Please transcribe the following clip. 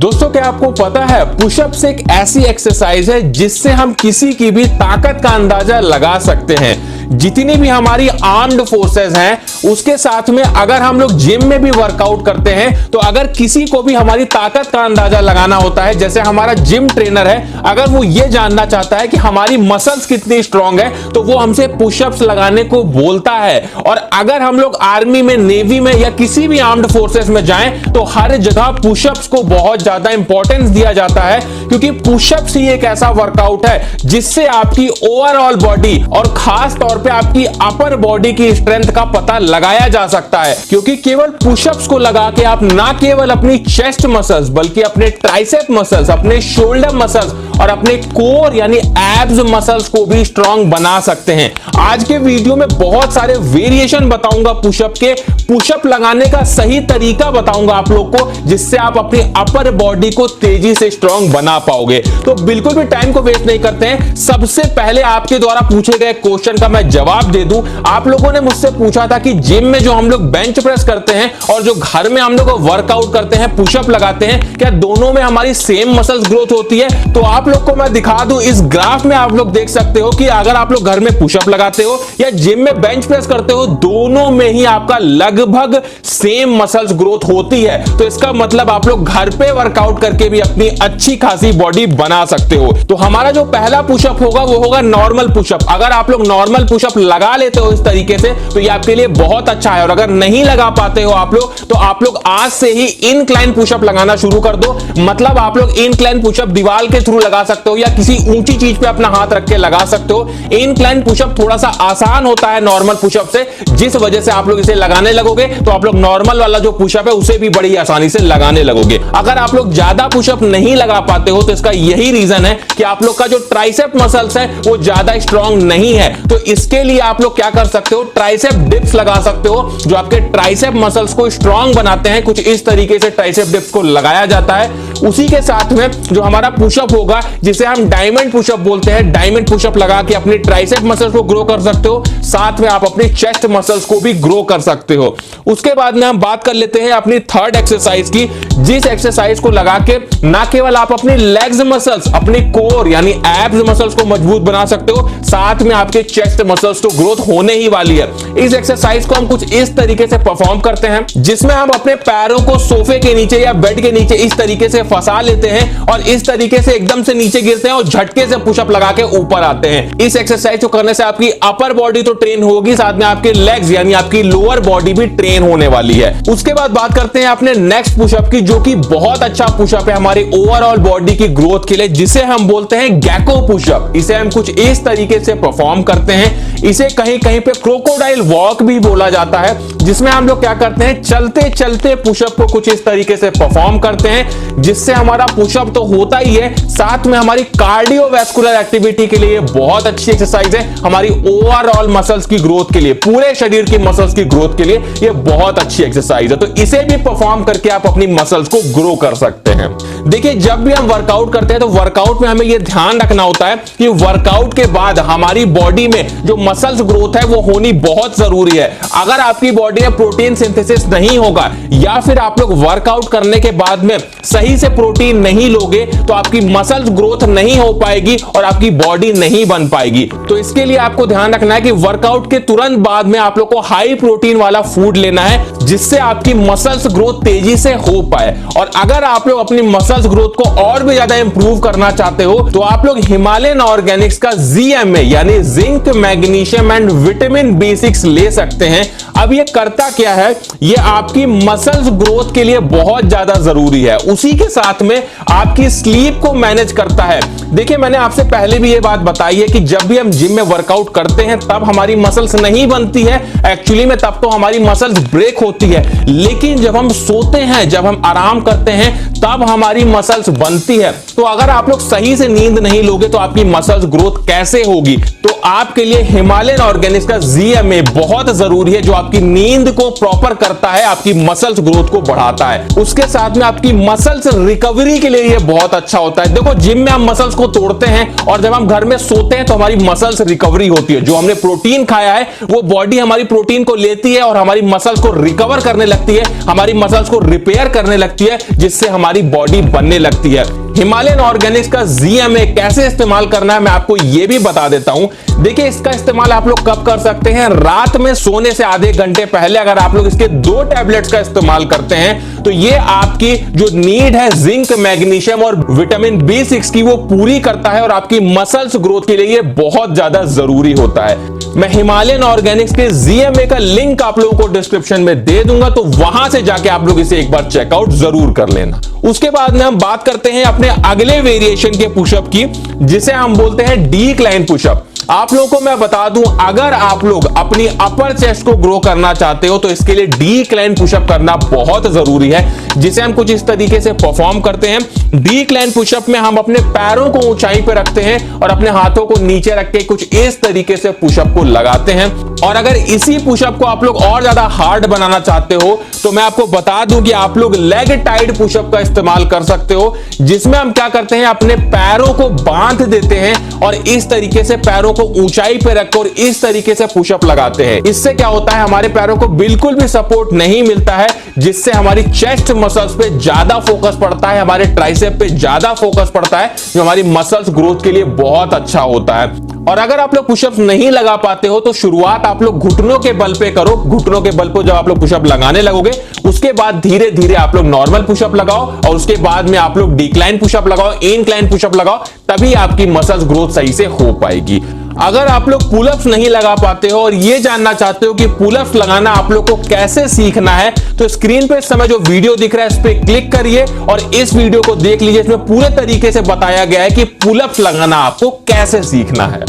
दोस्तों क्या आपको पता है पुशअप्स एक ऐसी एक्सरसाइज है जिससे हम किसी की भी ताकत का अंदाजा लगा सकते हैं। जितनी भी हमारी आर्म्ड फोर्सेस हैं उसके साथ में अगर हम लोग जिम में भी वर्कआउट करते हैं तो अगर किसी को भी हमारी ताकत का अंदाजा लगाना होता है, जैसे हमारा जिम ट्रेनर है, अगर वो ये जानना चाहता है कि हमारी मसल्स कितनी स्ट्रांग है तो वो हमसे पुशअप्स लगाने को बोलता है। और अगर हम लोग आर्मी में, नेवी में या किसी भी आर्म्ड फोर्सेस में जाएं तो हर जगह पुशअप्स को बहुत ज्यादा इंपॉर्टेंस दिया जाता है, क्योंकि पुशअप्स ही एक ऐसा वर्कआउट है जिससे आपकी ओवरऑल बॉडी और खास तौर पे आपकी अपर बॉडी की स्ट्रेंथ का पता लगाया जा सकता है। क्योंकि केवल पुशअप्स को लगा के आप ना केवल अपनी चेस्ट मसल्स बल्कि अपने ट्राइसेप मसल्स, अपने शोल्डर मसल्स और अपने कोर यानी एब्स मसल्स को भी स्ट्रांग बना सकते हैं। आज के वीडियो में बहुत सारे वेरिएशन बताऊंगा पुशअप के, पुशअप लगाने का सही तरीका बताऊंगा आप लोग को, जिससे आप अपनी अपर बॉडी को तेजी से स्ट्रांग बना पाओगे। तो बिल्कुल भी टाइम को वेस्ट नहीं करते हैं, सबसे पहले आपके द्वारा पूछे गए क्वेश्चन का मैं जवाब दे दूं। आप लोगों ने मुझसे पूछा था कि जिम में जो हम लोग बेंच प्रेस करते हैं और जो घर में हम लोग वर्कआउट करते हैं, पुशअप लगाते हैं, क्या दोनों में हमारी सेम मसल्स ग्रोथ होती है? तो आप लोग को मैं दिखा दूं, इस ग्राफ में आप लोग देख सकते हो कि अगर आप लोग घर में पुशअप लगाते हो या जिम में बेंच प्रेस करते हो, दोनों में ही आपका लगभग सेम मसल्स ग्रोथ होती है। तो इसका मतलब आप लोग घर पे वर्कआउट करके भी अपनी अच्छी खासी बॉडी बना सकते हो। तो हमारा जो पहला पुशअप होगा वो होगा नॉर्मल पुशअप। अगर आप लोग नॉर्मल पुशअप लगा लेते हो इस तरीके से तो ये आपके लिए बहुत अच्छा है, और अगर नहीं लगा पाते हो आप लोग तो आप लोग आज से ही इनक्लाइन पुशअप लगाना शुरू कर दो। मतलब आप लोग इनक्लाइन पुशअप दीवार के थ्रू लगा सकते हो या किसी ऊंची चीज पे अपना हाथ रख के लगा सकते हो। इनक्लाइन पुशअप थोड़ा सा आसान होता है नॉर्मल पुशअप से, जिस वजह से आप लोग इसे लगाने लगोगे तो आप लोग नॉर्मल वाला जो पुशअप है उसे भी बड़ी आसानी से लगाने लगोगे। अगर आप लोग ज्यादा पुशअप नहीं लगा पाते हो तो इसका यही रीजन है कि आप लोग का जो ट्राइसेप मसल्स है वो ज्यादा स्ट्रांग नहीं है। तो इसके लिए आप लोग क्या कर सकते हो, ट्राइसेप डिप्स लगा सकते हो जो आपके ट्राइसेप मसल्स को स्ट्रांग बनाते हैं। कुछ इस तरीके से ट्राइसेप डिप्स को लगाया जाता है। उसी के साथ में जो हमारा पुशअप होगा जिसे हम डायमंड पुशअप बोलते हैं, डायमंड पुशअप लगा के अपने ट्राइसेप मसल्स को ग्रो कर सकते हो, साथ में आप अपने चेस्ट मसल्स को भी ग्रो कर सकते हो। उसके बाद में हम बात कर लेते हैं अपनी थर्ड एक्सरसाइज की, जिस एक्सरसाइज को लगा के ना केवल आप अपनी लेग्स मसल्स, अपनी कोर यानी एब्स मसल्स को मजबूत बना सकते हो, साथ में आपके चेस्ट मसल्स तो ग्रोथ होने ही वाली है। इस एक्सरसाइज को हम कुछ इस तरीके से परफॉर्म करते हैं जिसमें हम अपने पैरों को सोफे के नीचे या बेड के नीचे इस तरीके से फंसा लेते हैं और इस तरीके से एकदम से नीचे गिरते हैं और झटके से पुशअप लगा के ऊपर आते हैं। इस एक्सरसाइज को करने से आपकी अपर बॉडी तो ट्रेन होगी, साथ में आपके लेग्स यानी आपकी लोअर बॉडी भी ट्रेन होने वाली है। उसके बाद बात करते हैं अपने नेक्स्ट पुशअप की, जो कि बहुत अच्छा पुशअप है हमारी ओवरऑल बॉडी की ग्रोथ के लिए, जिसे हम बोलते हैं गेको पुशअप। इसे हम कुछ इस तरीके से परफॉर्म करते हैं। इसे कहीं कहीं पे क्रोकोडाइल वॉक भी बोला जाता है, जिसमें हम लोग क्या करते हैं, चलते चलते पुशअप को कुछ इस तरीके से परफॉर्म करते हैं, जिससे हमारा पुशअप तो होता ही है, साथ में हमारी कार्डियोवैस्कुलर एक्टिविटी के लिए बहुत अच्छी एक्सरसाइज है। हमारी ओवरऑल मसल्स की ग्रोथ के लिए, पूरे शरीर की मसल्स की ग्रोथ के लिए ये बहुत अच्छी एक्सरसाइज है। तो इसे भी परफॉर्म करके आप अपनी मसल्स को ग्रो कर सकते हैं। देखिए, जब भी हम वर्कआउट करते हैं तो वर्कआउट में हमें यह ध्यान रखना होता है कि वर्कआउट के बाद हमारी बॉडी में जो मसल्स ग्रोथ है वो होनी बहुत जरूरी है। अगर आपकी बॉडी में प्रोटीन सिंथेसिस नहीं होगा या फिर आप लोग वर्कआउट करने के बाद में सही से प्रोटीन नहीं लोगे तो आपकी मसल्स ग्रोथ नहीं हो पाएगी और आपकी बॉडी नहीं बन पाएगी। तो इसके लिए आपको ध्यान रखना है कि वर्कआउट के तुरंत बाद में आप लोग को हाई प्रोटीन वाला फूड लेना है, जिससे आपकी मसल्स ग्रोथ तेजी से हो पाए। और अगर आप लोग अपनी मसल्स ग्रोथ को और भी ज्यादा इंप्रूव करना चाहते हो तो आप लोग हिमालयन ऑर्गेनिक्स का ZMA यानी zinc, magnesium and vitamin B6 ले सकते हैं। अब ये करता क्या है, ये आपकी मसल्स ग्रोथ के लिए बहुत ज्यादा जरूरी है। उसी के साथ में आपकी स्लीप को मैनेज करता है। देखिए, मैंने आपसे पहले भी ये बात बताई है कि जब भी हम जिम में वर्कआउट करते हैं तब हमारी मसल्स नहीं बनती है, एक्चुअली में तब तो हमारी मसल्स ब्रेक होती है। लेकिन जब हम सोते हैं, जब हम आराम करते हैं, तब हमारी मसल्स बनती है। तो अगर आप लोग सही से नींद नहीं लोगे तो आपकी मसल्स ग्रोथ कैसे होगी? तो आपके लिए हिमालयन ऑर्गेनिक्स का ZMA बहुत जरूरी है, जो आपकी नींद को प्रॉपर करता है, आपकी मसल्स ग्रोथ को बढ़ाता है। उसके साथ में आपकी मसल्स रिकवरी के लिए ये बहुत अच्छा होता है। देखो जिम में हम मसल्स को तोड़ते हैं और जब हम घर में सोते हैं तो हमारी मसल्स रिकवरी होती है। जो हमने प्रोटीन खाया है वो बॉडी हमारी प्रोटीन को लेती है और हमारी मसल्स को रिकवर करने लगती है, हमारी मसल्स को रिपेयर करने लगती है, जिससे हमारी बॉडी बनने लगती है। हिमालयन ऑर्गेनिक्स का ZMA कैसे इस्तेमाल करना है मैं आपको यह भी बता देता हूं। देखिए इसका इस्तेमाल आप लोग कब कर सकते हैं, रात में सोने से आधे घंटे पहले अगर आप लोग इसके 2 टैबलेट्स का इस्तेमाल करते हैं तो ये आपकी जो नीड है जिंक, मैग्नीशियम और विटामिन B6 की वो पूरी करता है और आपकी मसल्स ग्रोथ के लिए ये बहुत ज्यादा जरूरी होता है। मैं हिमालयन ऑर्गेनिक्स के ZMA का लिंक आप लोगों को डिस्क्रिप्शन में दे दूंगा, तो वहां से जाके आप लोग इसे एक बार चेकआउट जरूर कर लेना। उसके बाद में हम बात करते हैं अपने अगले वेरिएशन के पुशअप की, जिसे हम बोलते हैं डिक्लाइन पुशअप। आप लोगों को मैं बता दूं, अगर आप लोग अपनी अपर चेस्ट को ग्रो करना चाहते हो तो इसके लिए डिक्लाइन पुशअप करना बहुत जरूरी है, जिसे हम कुछ इस तरीके से परफॉर्म करते हैं। डिक्लाइन पुशअप में हम अपने पैरों को ऊंचाई पे रखते हैं और अपने हाथों को नीचे रख के कुछ इस तरीके से पुशअप को लगाते हैं। और अगर इसी पुशअप को आप लोग और ज्यादा हार्ड बनाना चाहते हो तो मैं आपको बता दूं कि आप लोग लेग टाइड पुशअप का इस्तेमाल कर सकते हो, जिसमें हम क्या करते हैं, अपने पैरों को बांध देते हैं और इस तरीके से पैरों को ऊंचाई पे रखकर इस तरीके से पुशअप लगाते हैं। इससे क्या होता है, हमारे पैरों को बिल्कुल भी सपोर्ट नहीं मिलता है, जिससे हमारी चेस्ट मसल्स पे ज्यादा फोकस पड़ता है, हमारे ट्राइसेप पे ज्यादा फोकस पड़ता है, जो हमारी मसल्स ग्रोथ के लिए बहुत अच्छा होता है। और अगर आप लोग पुशअप्स नहीं लगा पाते हो तो शुरुआत आप लोग घुटनों के बल पे करो। घुटनों के बल पे जब आप लोग पुशअप लगाने लगोगे उसके बाद धीरे धीरे आप लोग नॉर्मल पुशअप लगाओ और उसके बाद में आप लोग डिक्लाइन पुशअप लगाओ, इंक्लाइन पुशअप लगाओ, तभी आपकी मसल्स ग्रोथ सही से हो पाएगी। अगर आप लोग पुलअप्स नहीं लगा पाते हो और ये जानना चाहते हो कि पुलअप्स लगाना आप लोग को कैसे सीखना है, तो स्क्रीन पे इस समय जो वीडियो दिख रहा है इस पे क्लिक करिए और इस वीडियो को देख लीजिए। इसमें पूरे तरीके से बताया गया है कि पुलअप्स लगाना आपको कैसे सीखना है।